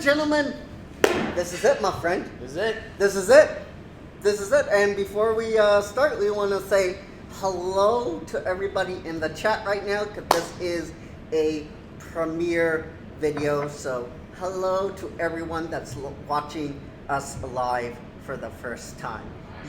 gentlemen, this is it, my friend. This is it. This is it. This is it. And before we start, we want to say hello to everybody in the chat right now, because this is a premiere video. So hello to everyone that's watching us live for the first time.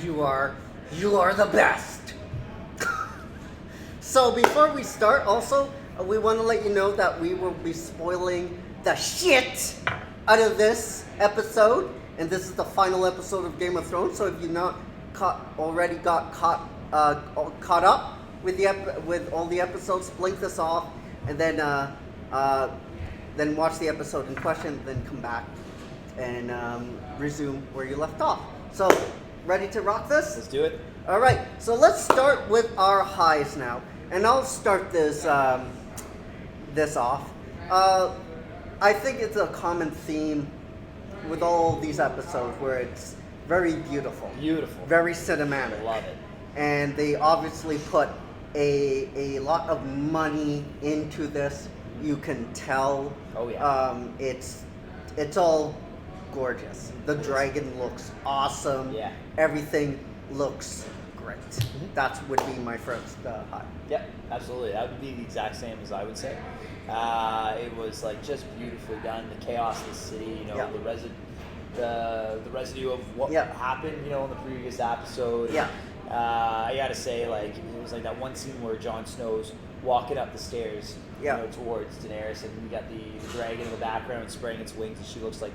You are the best. So before we start, also, we want to let you know that we will be spoiling the shit out of this episode, and this is the final episode of Game of Thrones. So if you're not already got caught up with all the episodes, blink this off, and then watch the episode in question, then come back and resume where you left off. So, ready to rock this? Let's do it. All right. So let's start with our highs now, and I'll start this off. I think it's a common theme with all these episodes where it's very beautiful. Beautiful. Very cinematic. I love it. And they obviously put a lot of money into this. You can tell. Oh yeah. It's all gorgeous. The dragon looks awesome. Yeah. Everything looks great. Mm-hmm. That would be my first high. Yeah, absolutely. That would be the exact same as I would say. It was like just beautifully done. The chaos of the city, Yeah. the residue of what happened, in the previous episode. Yeah. I gotta say, like, it was like that one scene where Jon Snow's walking up the stairs, towards Daenerys, and you got the dragon in the background spraying its wings, and she looks like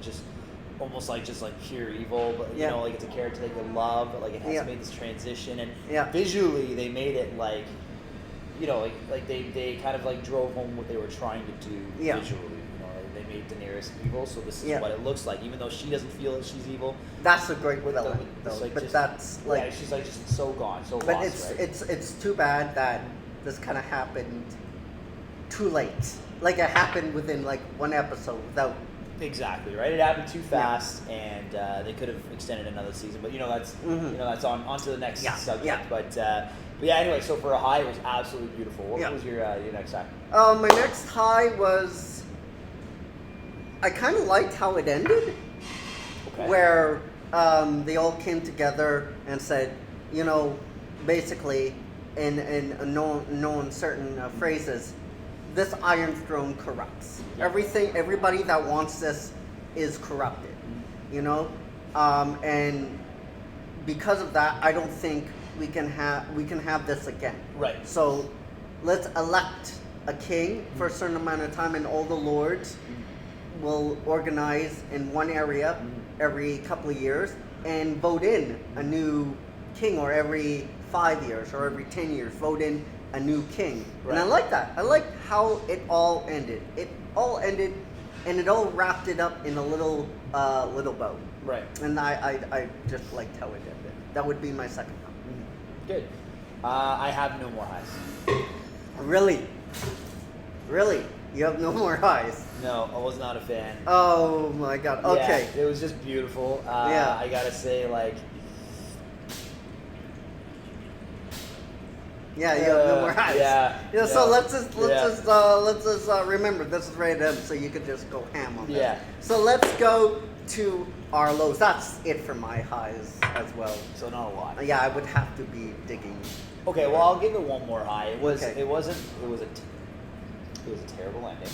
almost like pure evil, but like it's a character that you love, but like it has made this transition, and visually they made it like, like they kind of like drove home what they were trying to do visually. They made Daenerys evil, so this is what it looks like, even though she doesn't feel that she's evil. That's a great villain, though. Like but that's like she's like just so gone, so but lost. it's too bad that this kind of happened too late. Like it happened within like one episode without. Exactly right. It happened too fast, and they could have extended another season. But that's that's on to the next subject. Yeah. But yeah. Anyway, so for a high, it was absolutely beautiful. What was your next high? My next high was I kind of liked how it ended, where they all came together and said, basically in known certain phrases, this Iron Throne corrupts. Everybody that wants this is corrupted, and because of that, I don't think we can have this again. Right. So let's elect a king for a certain amount of time, and all the lords will organize in one area every couple of years and vote in a new king, or every 5 years or every 10 years vote in a new king. Right. And I like that. I like how it all ended. It all ended, and it all wrapped it up in a little bow. Right. And I just liked how it ended. That would be my second one. Good. I have no more highs. Really? You have no more highs? No, I was not a fan. Oh my god. Okay. Yeah, it was just beautiful. I gotta say, like. Yeah, you have no more highs. Yeah. So let's just remember this is rated M, so you could just go ham on this. Yeah. So let's go to our lows. That's it for my highs as well. So not a lot. Yeah, I would have to be digging. Okay, well I'll give it one more high. It was Okay. it was a terrible ending.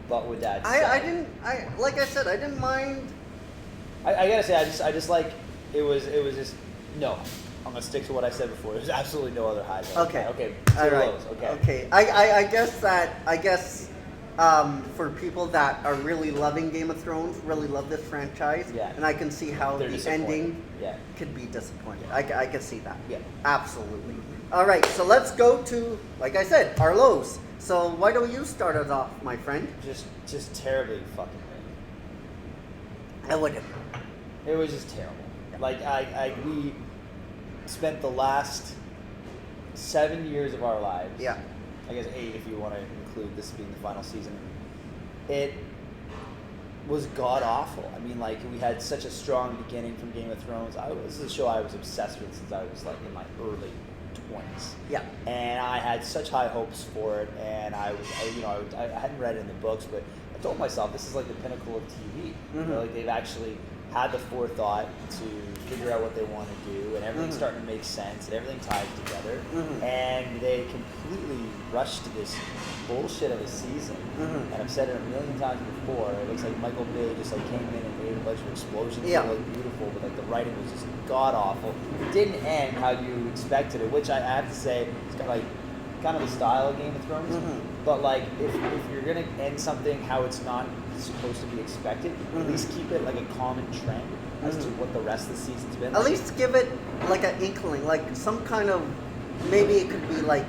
But with that said, I didn't mind. I gotta say I just like it was just no. I'm gonna stick to what I said before. There's absolutely no other highs. Okay. All right. Okay. I guess for people that are really loving Game of Thrones, really love this franchise, and I can see how the ending could be disappointed. I can see that. Yeah. Absolutely. All right. So let's go to, like I said, our lows. So why don't you start us off, my friend? Just terribly fucking I wouldn't. It was just terrible. Like we spent the last 7 years of our lives. Yeah. I guess 8 if you want to include this being the final season. It was god awful. I mean, like, we had such a strong beginning from Game of Thrones. This is a show I was obsessed with since I was like in my early 20s. Yeah. And I had such high hopes for it, and I hadn't read it in the books, but I told myself this is like the pinnacle of TV. You know, like they've actually had the forethought to figure out what they want to do, and everything's starting to make sense, and everything ties together. And they completely rushed this bullshit of a season. And I've said it a million times before. It looks like Michael Bay just like came in and made a bunch of explosions that look beautiful, but like the writing was just god awful. It didn't end how you expected it, which I have to say it's got like kind of the style of Game of Thrones. But like if you're gonna end something how it's not supposed to be expected, at least keep it like a common trend as to what the rest of the season's been. At least give it like an inkling, like some kind of, maybe it could be like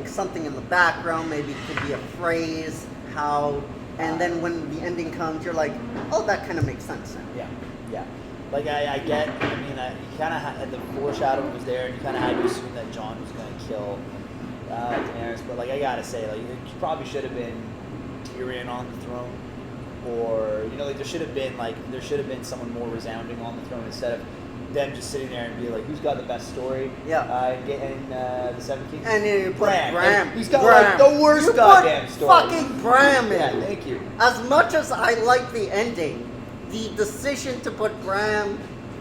something in the background, maybe it could be a phrase, how, and then when the ending comes, you're like, oh, that kind of makes sense now. Yeah. Like I get, I mean, you kind of had the foreshadowing was there, and you kind of had to assume that Jon was going to kill Daenerys, but like I gotta say, like you probably should have been Tyrion on the throne, or you know, like there should have been someone more resounding on the throne instead of them just sitting there and be like, who's got the best story? Getting the Seven Kings. And then you put Bram. He's got like the worst goddamn story. Fucking Bram in. Yeah, thank you. As much as I like the ending, the decision to put Bram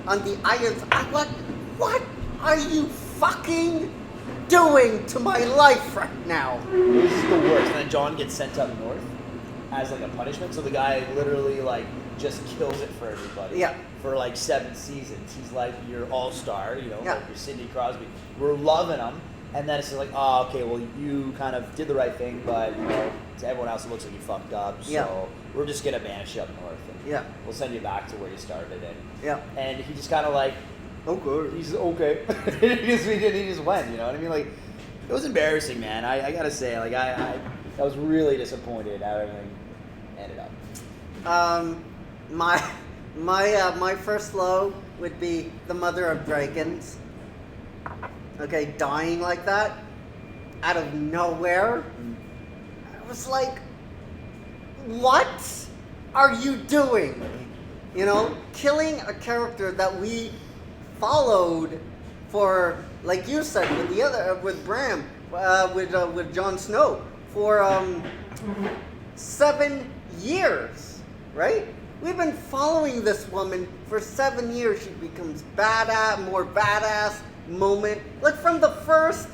on the islands, I'm like, what are you fucking doing to my life right now? This is the worst. And then Jon gets sent up north as like a punishment, so the guy literally like just kills it for everybody. For like 7 seasons, he's like your all-star, you know, like your Sidney Crosby. We're loving him, and then it's just like, oh, okay, well, you kind of did the right thing, but you know, to everyone else, it looks like you fucked up. So we're just gonna banish you up north, and we'll send you back to where you started. And he just kind of like, okay, he's okay. he just went, you know what I mean? Like, it was embarrassing, man. I gotta say, like, I was really disappointed how everything ended up. My first low would be the Mother of Dragons. Okay, dying like that out of nowhere. I was like, what are you doing? You know, killing a character that we followed for, like you said, with Bram, with Jon Snow for 7 years, right? We've been following this woman for 7 years. She becomes more badass moment, like from the first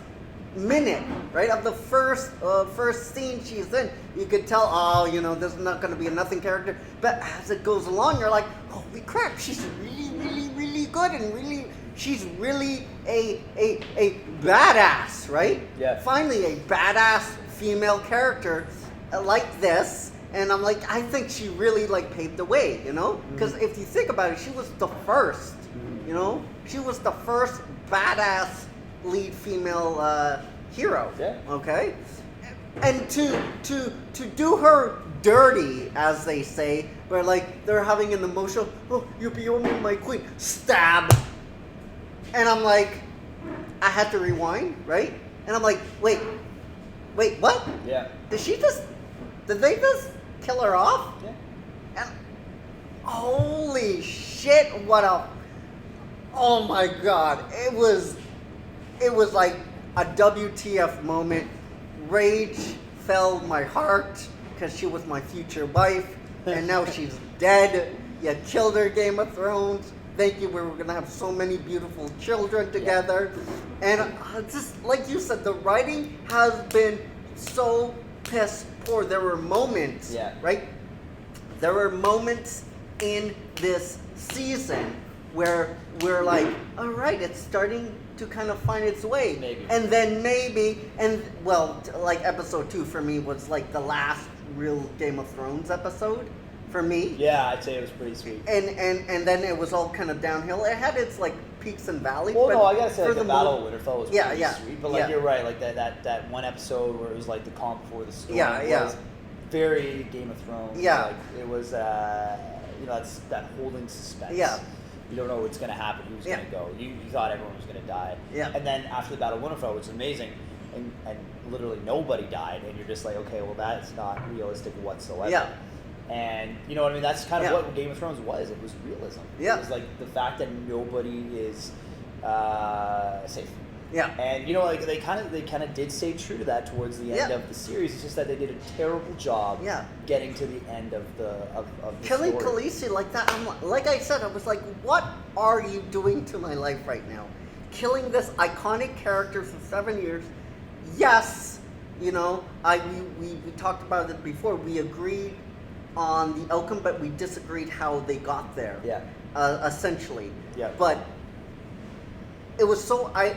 minute, right, of the first scene she's in. You could tell, oh, you know, this is not going to be a nothing character. But as it goes along, you're like, holy crap, she's really, really, really good, and she's really a badass, right? Yeah. Finally, a badass female character like this. And I'm like, I think she really like paved the way, you know? Because if you think about it, she was the first, you know? She was the first badass lead female hero. Yeah. Okay? And to do her dirty, as they say, where like they're having an emotional, oh, you're beyond my queen, stab. And I'm like, I had to rewind, right? And I'm like, wait, what? Yeah. Did they just kill her off? Yeah. And holy shit, oh my god. It was like a WTF moment. Rage filled my heart because she was my future wife, and now she's dead. You killed her, Game of Thrones. Thank you. We were going to have so many beautiful children together. And just like you said, the writing has been so piss poor. There were moments, right? There were moments in this season where we're like, all right, it's starting to kind of find its way. Maybe. And then like episode 2 for me was like the last real Game of Thrones episode for me. Yeah, I'd say it was pretty sweet. And then it was all kind of downhill. It had its like peaks and valleys. Well, but no, I gotta say, like, the Battle of Winterfell was pretty yeah, sweet. But like you're right, like that one episode where it was like the calm before the storm was very Game of Thrones. Yeah. Like it was you know, that's that holding suspense. Yeah. You don't know what's gonna happen, who's gonna go. You thought everyone was gonna die. Yeah. And then after the Battle of Winterfell, which was amazing, and literally nobody died, and you're just like, okay, well that's not realistic whatsoever. Yeah. And you know what I mean? That's kind of what Game of Thrones was. It was realism. Yeah. It was like the fact that nobody is safe. Yeah. And you know, like they kind of did stay true to that towards the end of the series. It's just that they did a terrible job getting to the end of the killing story. Khaleesi like that. Like I said, I was like, what are you doing to my life right now? Killing this iconic character for 7 years. Yes, you know, we talked about it before. We agreed on the outcome, but we disagreed how they got there. Yeah. Essentially. Yeah. But it was so I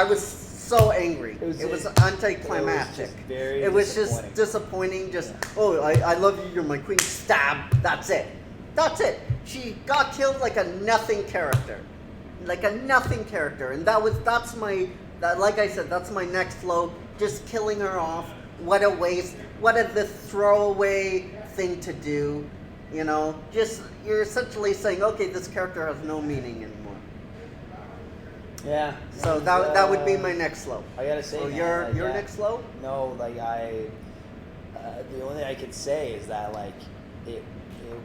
was so angry. It was anticlimactic. It was just disappointing. Just I love you. You're my queen. Stab. That's it. That's it. She got killed like a nothing character, and that's my like I said, that's my next low. Just killing her off. What a waste. What a this throwaway thing to do. You know, you're essentially saying, okay, this character has no meaning anymore. Yeah. So that would be my next low. I gotta say, so man, your next low? No, like the only thing I could say is that like it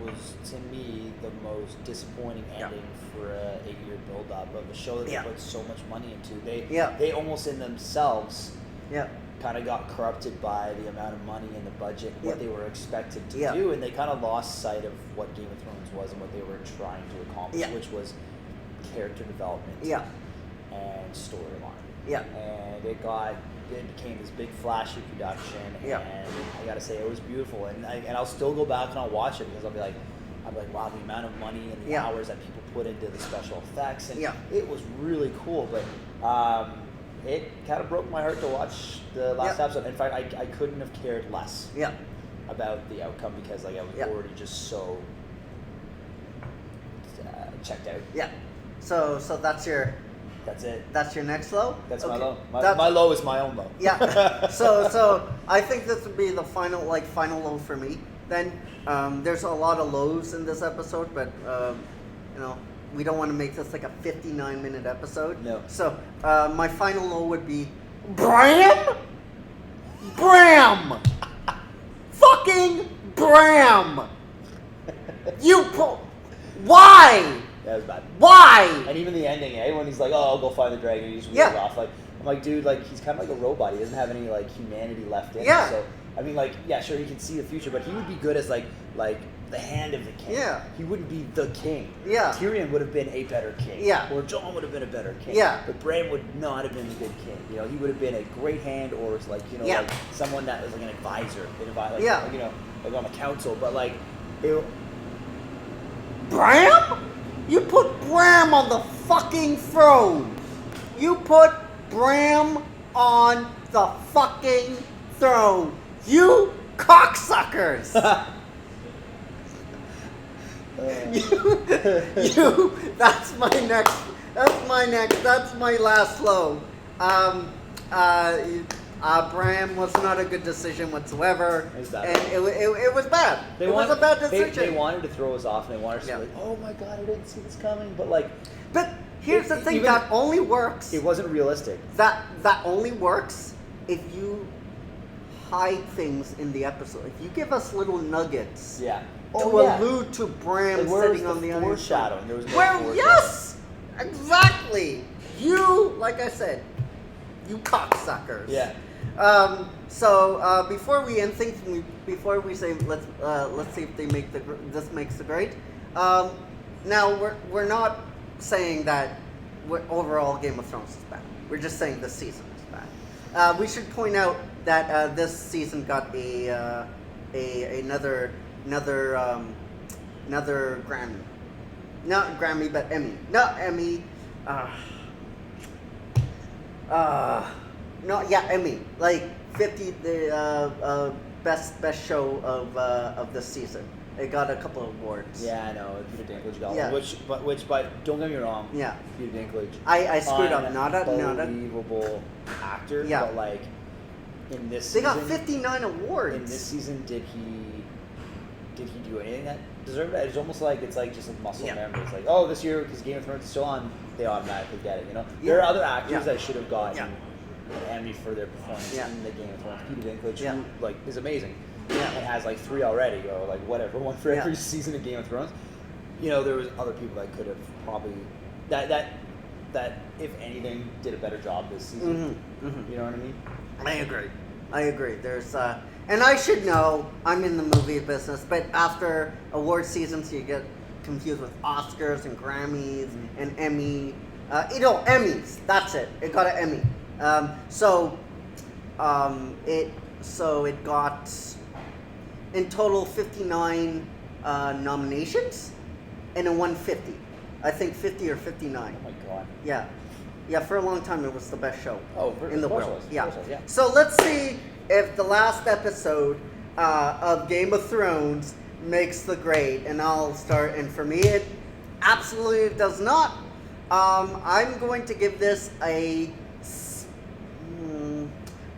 was to me the most disappointing ending for a 8-year build up of a show that they put so much money into. They almost in themselves kind of got corrupted by the amount of money and the budget, what they were expected to do, and they kind of lost sight of what Game of Thrones was and what they were trying to accomplish, which was character development and storyline. Yeah. And it became this big flashy production, and I gotta say it was beautiful, and I'll still go back and I'll watch it because I'll be like, wow, the amount of money and the hours that people put into the special effects, and it was really cool, but it kind of broke my heart to watch the last episode. In fact, I couldn't have cared less about the outcome because like I was already just so checked out. Yeah. So that's it. That's your next low? That's my low. My low is my own low. Yeah. So I think this would be the final low for me. Then there's a lot of lows in this episode, but you know, we don't want to make this like a 59-minute episode. No. So my final low would be Bram. Fucking Bram. Why? That was bad. Why? And even the ending, when he's like, "Oh, I'll go find the dragon," he just wheels off. Like, I'm like, dude, like he's kind of like a robot. He doesn't have any like humanity left in him. So I mean, like, yeah, sure, he can see the future, but he would be good as like the hand of the king. Yeah. He wouldn't be the king. Yeah. Tyrion would have been a better king. Yeah. Or Jon would have been a better king. Yeah. But Bran would not have been a good king. You know, he would have been a great hand, or like, you know, like someone that was like an advisor, like, you know, like on a council. But like, Bram? You put Bram on the fucking throne. You put Bram on the fucking throne. You cocksuckers. That's my last low. Bram was not a good decision whatsoever, and it was bad. It was a bad decision. They wanted to throw us off, and they wanted us to be like, oh my god, I didn't see this coming. But here's the thing, that only works. It wasn't realistic. That only works if you hide things in the episode. If you give us little nuggets. Yeah. To allude to Bram sitting on the foreshadowing. There was no foreshadowing. Yes, exactly. You, like I said, you cocksuckers. Yeah. So before we end things, before we say let's see if this makes the grade. Now we're not saying that overall Game of Thrones is bad. We're just saying this season is bad. We should point out that this season got another Grammy. Not Grammy, but Emmy. Not Emmy. Emmy. Like 50, the best show of this season. It got a couple of awards. Yeah, I know. Peter Dinklage got one. But don't get me wrong. Yeah. Peter Dinklage. I screwed up. Not a unbelievable actor. Yeah. But like in this season, they got 59 awards. In this season, did he do anything that deserved it? It's almost like it's like just a muscle memory. It's like, oh, this year because Game of Thrones is still on, they automatically get it. You know, there are other actors that should have gotten an Emmy for their performance in the Game of Thrones. Peter Dinklage, who like is amazing, and has like 3 already, or like whatever, one for every season of Game of Thrones. You know, there was other people that could have probably that that, if anything, did a better job this season. You know what I mean? I agree. There's and I should know, I'm in the movie business, but after award seasons, you get confused with Oscars and Grammys and Emmy. Emmys. That's it. It got an Emmy. It got in total 59 nominations, and it won 50. I think 50 or 59. Oh my god. Yeah, for a long time it was the best show in the world. Yeah. Yeah. So let's see if the last episode of Game of Thrones makes the grade, and I'll start. And for me, it absolutely does not. I'm going to give this a.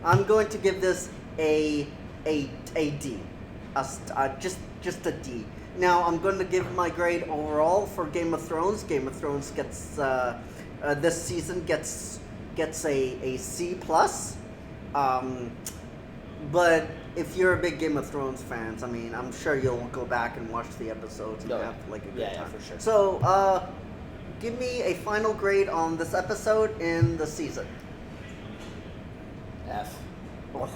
I'm going to give this a D, just a D. Now I'm going to give my grade overall for Game of Thrones. Game of Thrones gets this season gets a C plus. But if you're a big Game of Thrones fans, I mean, I'm sure you'll go back and watch the episodes and have like a good time. Yeah, for sure. So give me a final grade on this episode in the season. F. Oh,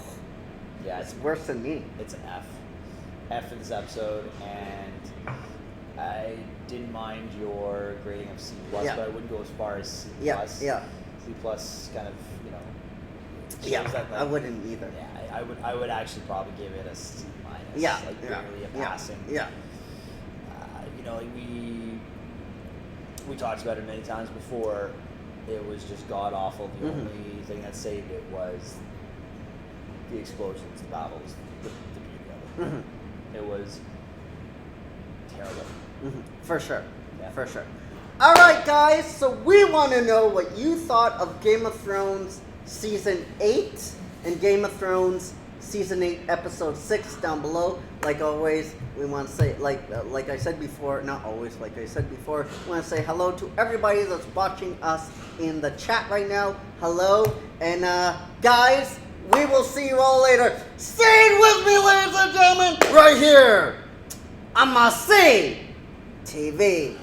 Yeah, it's worse than me. It's an F. F for this episode, and I didn't mind your grading of C plus, but I wouldn't go as far as C plus. Yeah. C plus kind of, shows that, I wouldn't either. Yeah, I would actually probably give it a C minus. Yeah. Like barely a passing. Yeah. We talked about it many times before. It was just god awful. The only thing that saved it was the explosions, the battles, the beauty of it. It was terrible. For sure. Yeah. For sure. All right, guys. So we want to know what you thought of Game of Thrones Season 8 and Game of Thrones Season 8 Episode 6 down below. Like always, we want to say, like I said before, not always, like I said before, we want to say hello to everybody that's watching us in the chat right now. Hello. And guys, we will see you all later. Stay with me, ladies and gentlemen, right here on my TV.